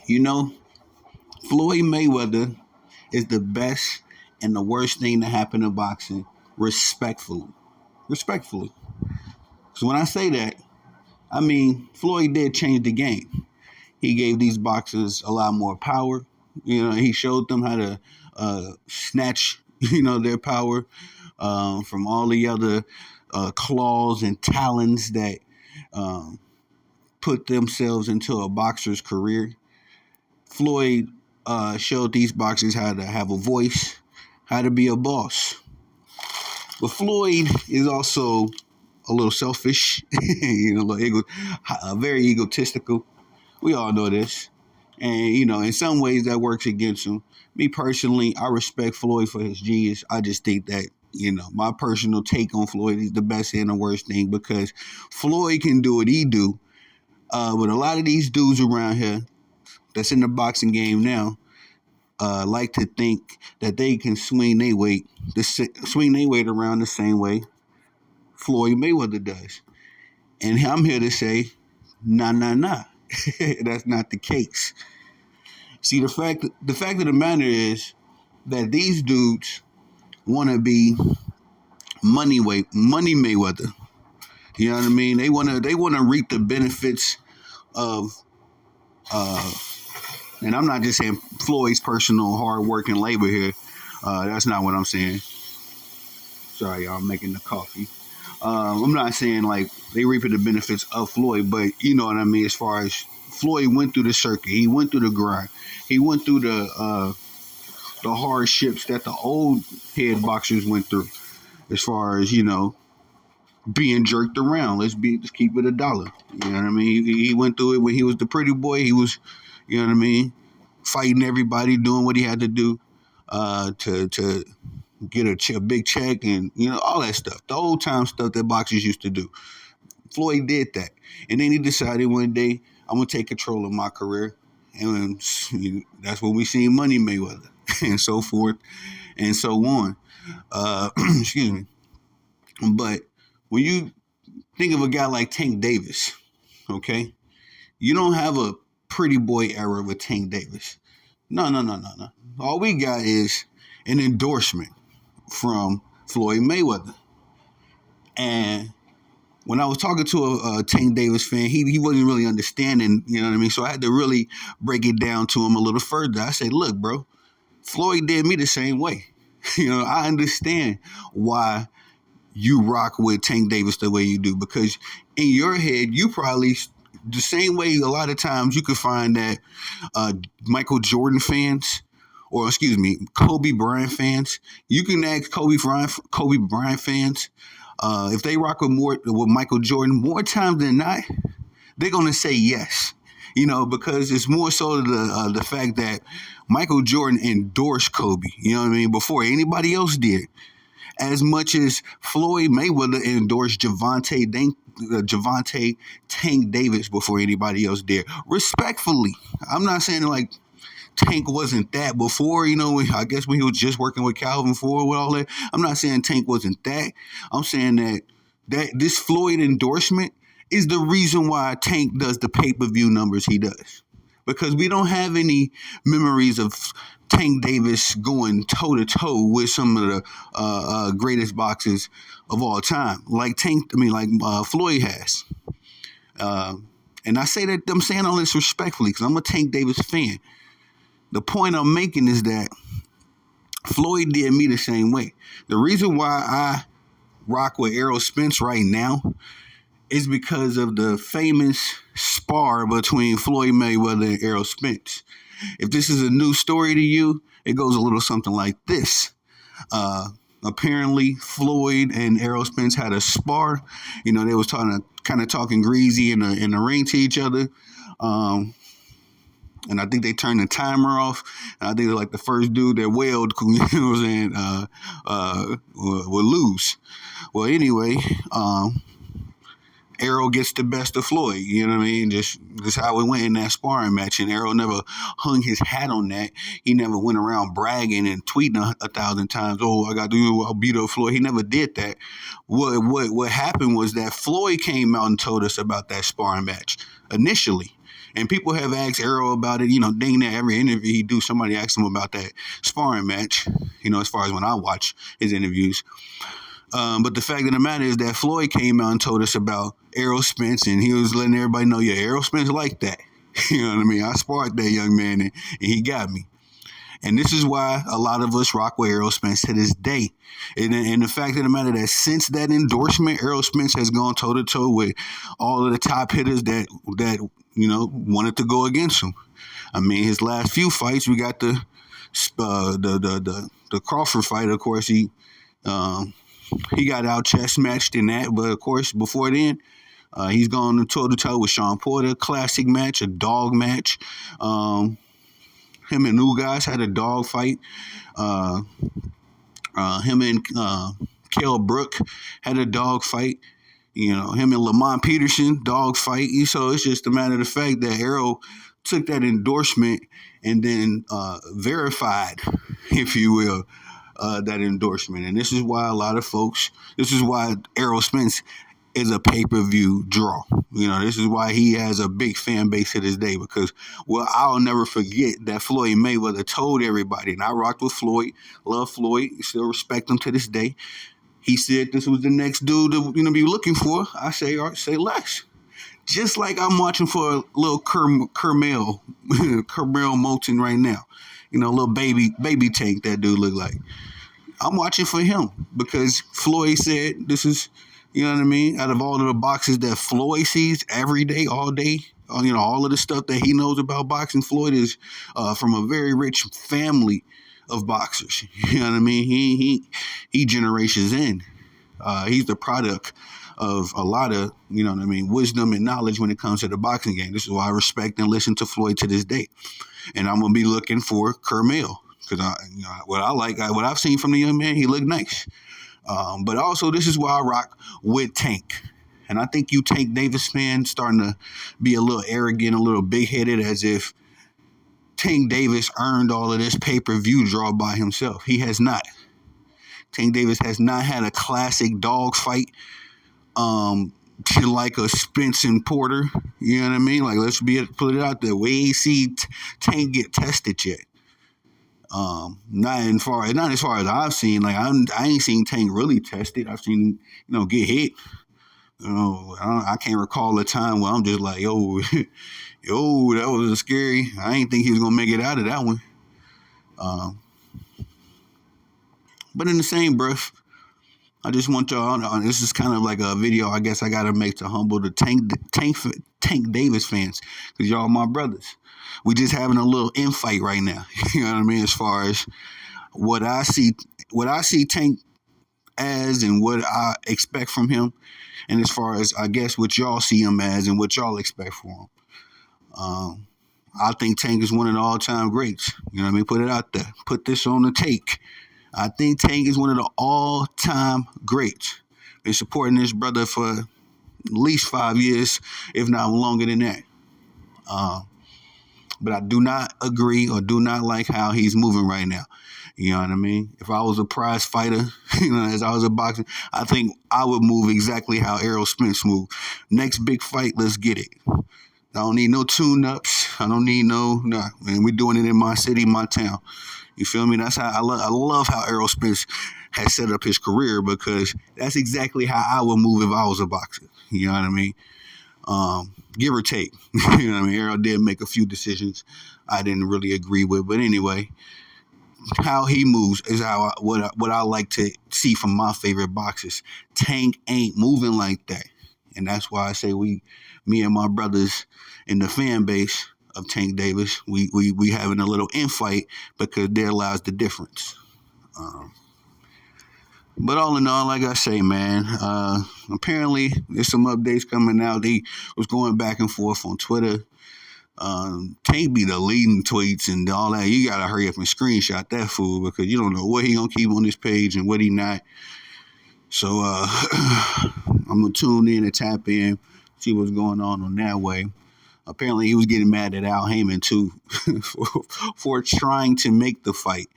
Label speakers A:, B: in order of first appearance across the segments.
A: You know, Floyd Mayweather is the best and the worst thing to happen in boxing, respectfully. Respectfully. So when I say that, I mean Floyd did change the game. He gave these boxers a lot more power. He showed them how to snatch, their power from all the other claws and talons that um, put themselves into a boxer's career. Floyd showed these boxers how to have a voice, how to be a boss. But Floyd is also a little selfish, very egotistical. We all know this. And, in some ways that works against him. Me personally, I respect Floyd for his genius. I just think that, my personal take on Floyd is the best and the worst thing because Floyd can do what he do. But a lot of these dudes around here that's in the boxing game now like to think that they can swing their weight around the same way Floyd Mayweather does. And I'm here to say, nah, nah, nah. That's not the case. See, the fact of the matter is that these dudes want to be money Mayweather. You know what I mean? They wanna reap the benefits of and I'm not just saying Floyd's personal hard work and labor here. That's not what I'm saying. Sorry, y'all, I'm making the coffee. I'm not saying like they reaping the benefits of Floyd, but you know what I mean. As far as Floyd went through the circuit, he went through the grind, he went through the hardships that the old head boxers went through. As far as being jerked around, let's keep it a dollar. You know what I mean? He went through it when he was the pretty boy. He was, you know what I mean, fighting everybody, doing what he had to do to get a big check and all that stuff, the old time stuff that boxers used to do. Floyd did that, and then he decided one day I'm gonna take control of my career, and that's when we seen Money Mayweather and so forth and so on. Excuse me, but when you think of a guy like Tank Davis, okay, you don't have a pretty boy era with Tank Davis. No, no, no, no, no. All we got is an endorsement from Floyd Mayweather. And when I was talking to a Tank Davis fan, he wasn't really understanding, you know what I mean? So I had to really break it down to him a little further. I said, look, bro, Floyd did me the same way. I understand why you rock with Tank Davis the way you do because in your head, you probably the same way a lot of times you could find that Michael Jordan fans or excuse me, Kobe Bryant fans, you can ask Kobe Bryant fans if they rock with Michael Jordan more times than not, they're gonna say yes. Because it's more so the fact that Michael Jordan endorsed Kobe. You know what I mean? Before anybody else did, as much as Floyd Mayweather endorsed Javante Tank Davis before anybody else did. Respectfully, I'm not saying like Tank wasn't that before, I guess when he was just working with Calvin Ford with all that. I'm not saying Tank wasn't that. I'm saying that this Floyd endorsement is the reason why Tank does the pay-per-view numbers he does. Because we don't have any memories of Tank Davis going toe-to-toe with some of the greatest boxers of all time, like Floyd has. And I say that I'm saying all this respectfully because I'm a Tank Davis fan. The point I'm making is that Floyd did me the same way. The reason why I rock with Errol Spence right now is because of the famous spar between Floyd Mayweather and Errol Spence. If this is a new story to you, it goes a little something like this. Apparently, Floyd and Errol Spence had a spar. They was talking greasy in the ring to each other. And I think they turned the timer off. And I think they're like the first dude that wailed, would lose. Well, anyway, Errol gets the best of Floyd. You know what I mean? Just how it went in that sparring match. And Errol never hung his hat on that. He never went around bragging and tweeting 1,000 times, oh, I got to do, I'll beat up Floyd. He never did that. What happened was that Floyd came out and told us about that sparring match initially. And people have asked Errol about it. Dang near every interview he do, somebody asks him about that sparring match. As far as when I watch his interviews. But the fact of the matter is that Floyd came out and told us about Errol Spence, and he was letting everybody know, yeah, Errol Spence like that. You know what I mean? I sparred that young man, and he got me. And this is why a lot of us rock with Errol Spence to this day. And the fact of the matter that since that endorsement, Errol Spence has gone toe to toe with all of the top hitters that wanted to go against him. I mean, his last few fights, we got the Crawford fight. Of course, he got out chest matched in that, but of course, before then, he's gone toe to toe with Sean Porter, classic match, a dog match. Him and Ugas had a dog fight. Him and Kell Brook had a dog fight. Him and Lamont Peterson, dog fight. So it's just a matter of the fact that Errol took that endorsement and then verified, if you will, that endorsement. And this is why Errol Spence is a pay-per-view draw. This is why he has a big fan base to this day, because, I'll never forget that Floyd Mayweather told everybody, and I rocked with Floyd, love Floyd, still respect him to this day. He said this was the next dude to be looking for. I say, all right, say less. Just like I'm watching for a little Carmel Moulton right now. Little baby tank that dude look like. I'm watching for him because Floyd said this is, out of all of the boxes that Floyd sees every day, all day, all of the stuff that he knows about boxing, Floyd is from a very rich family of boxers. You know what I mean? He generations in. He's the product of a lot of, wisdom and knowledge when it comes to the boxing game. This is why I respect and listen to Floyd to this day. And I'm going to be looking for Carmel because what I've seen from the young man, he looked nice. But also, this is why I rock with Tank. And I think you Tank Davis fans starting to be a little arrogant, a little big-headed, as if Tank Davis earned all of this pay-per-view draw by himself. He has not. Tank Davis has not had a classic dog fight like a Spence and Porter. You know what I mean? Like, let's put it out there. We ain't see Tank get tested yet. Not as far as I've seen. Like, I ain't seen Tank really tested. I've seen get hit. I can't recall a time where I'm just like, yo, that was scary. I ain't think he was gonna make it out of that one. But in the same breath, I just want y'all. This is kind of like a video I guess I gotta make to humble the Tank Davis fans, because y'all my brothers. We just having a little infight right now. You know what I mean? As far as what I see Tank as and what I expect from him, and as far as I guess what y'all see him as and what y'all expect from him. I think Tank is one of the all-time greats. You know what I mean? Put it out there. Put this on the take. I think Tank is one of the all-time greats. Been supporting this brother for at least 5 years, if not longer than that. But I do not agree or do not like how he's moving right now. You know what I mean? If I was a prize fighter, as I was a boxer, I think I would move exactly how Errol Spence moved. Next big fight, let's get it. I don't need no tune-ups. I don't need man, we're doing it in my city, my town. You feel me? That's how I love how Errol Spence has set up his career, because that's exactly how I would move if I was a boxer. You know what I mean? Give or take. You know what I mean? Errol did make a few decisions I didn't really agree with, but anyway, how he moves is what I like to see from my favorite boxers. Tank ain't moving like that, and that's why I say me and my brothers in the fan base of Tank Davis, we having a little infight, because there lies the difference. But all in all, like I say, man, apparently there's some updates coming out. They was going back and forth on Twitter. Tank be deleting tweets and all that. You gotta hurry up and screenshot that fool, because you don't know what he gonna keep on this page and what he not. So I'm gonna tune in and tap in, see what's going on that way. Apparently, he was getting mad at Al Heyman too for trying to make the fight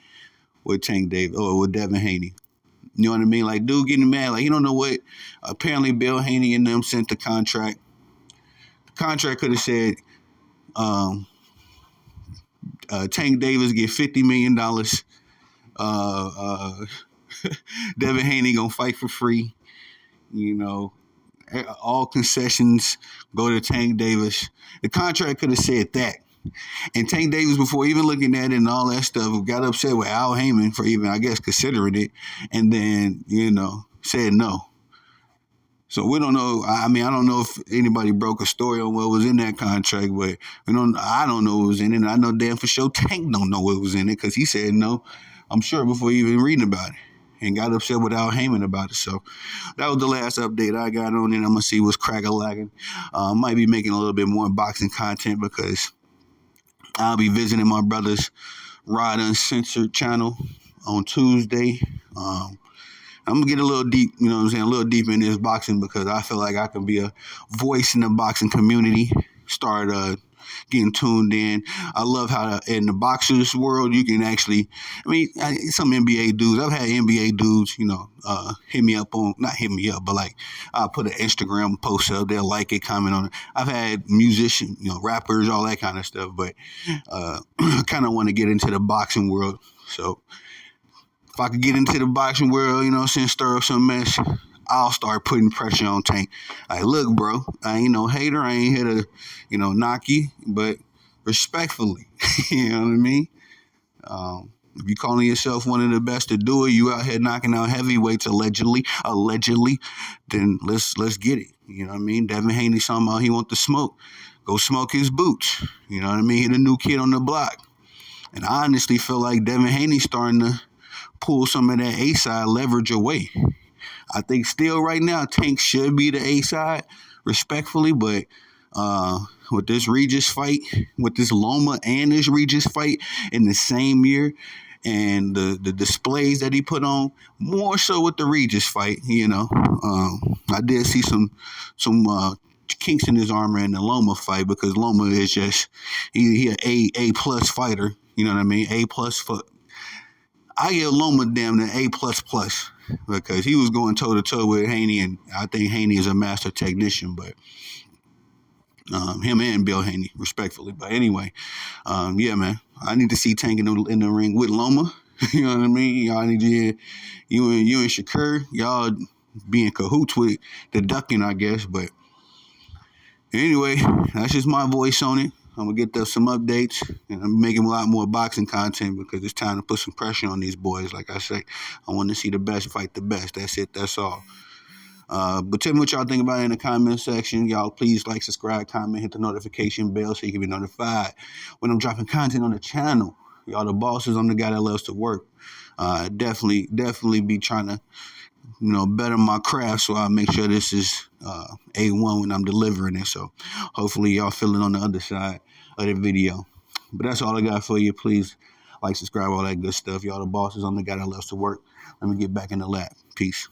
A: with Tank Davis or with Devin Haney. You know what I mean? Like, dude getting mad, like, you don't know what. Apparently, Bill Haney and them sent the contract. The contract could have said, Um, Tank Davis get $50 million. Uh, uh, Devin Haney gonna fight for free. You know, all concessions go to Tank Davis. The contract could have said that. And Tank Davis, before even looking at it and all that stuff, got upset with Al Heyman for even, I guess, considering it. And then, said no. So we don't know. I mean, I don't know if anybody broke a story on what was in that contract, but I don't know what was in it. And I know damn for sure Tank don't know what was in it because he said no, I'm sure, before even reading about it. And got upset with Al Heyman about it. So that was the last update I got on it. I'm going to see what's crack-a-lacking. Might be making a little bit more boxing content because I'll be visiting my brother's Rod Uncensored channel on Tuesday. I'm gonna get a little deep, you know what I'm saying, a little deep in this boxing because I feel like I can be a voice in the boxing community. Start getting tuned in. I love how in the boxers world you can actually, some NBA dudes. I've had NBA dudes, hit me up on, not hit me up, but like I'll put an Instagram post up. They'll like it, comment on it. I've had musicians, rappers, all that kind of stuff. But I kind of want to get into the boxing world. So if I could get into the boxing world, stir up some mess, I'll start putting pressure on Tank. Like, look, bro, I ain't no hater. I ain't here to, knock you, but respectfully, you know what I mean? If you calling yourself one of the best to do it, you out here knocking out heavyweights allegedly, then let's get it. You know what I mean? Devin Haney somehow he want the smoke. Go smoke his boots. You know what I mean? He the new kid on the block. And I honestly feel like Devin Haney's starting to pull some of that A-side leverage away. I think still right now Tank should be the A-side, respectfully, but with this Regis fight, with this Loma and this Regis fight in the same year, and the displays that he put on, more so with the Regis fight, I did see some kinks in his armor in the Loma fight because Loma is just he an A+ fighter, you know what I mean? A+ for I give Loma damn the A++ because he was going toe to toe with Haney, and I think Haney is a master technician, but him and Bill Haney, respectfully. But anyway, yeah, man, I need to see Tank in the ring with Loma. You know what I mean? Y'all need to you and Shakur, y'all be in cahoots with the ducking, I guess. But anyway, that's just my voice on it. I'm going to get some updates, and I'm making a lot more boxing content because it's time to put some pressure on these boys. Like I say, I want to see the best fight the best. That's it. That's all. But tell me what y'all think about it in the comment section. Y'all please like, subscribe, comment, hit the notification bell so you can be notified when I'm dropping content on the channel. Y'all the bosses. I'm the guy that loves to work. Definitely be trying to better my craft, so I'll make sure this is A1 when I'm delivering it. So hopefully y'all feel it on the other side of the video. But that's all I got for you. Please like, subscribe, all that good stuff. Y'all the bosses. I'm the guy that loves to work. Let me get back in the lab. Peace.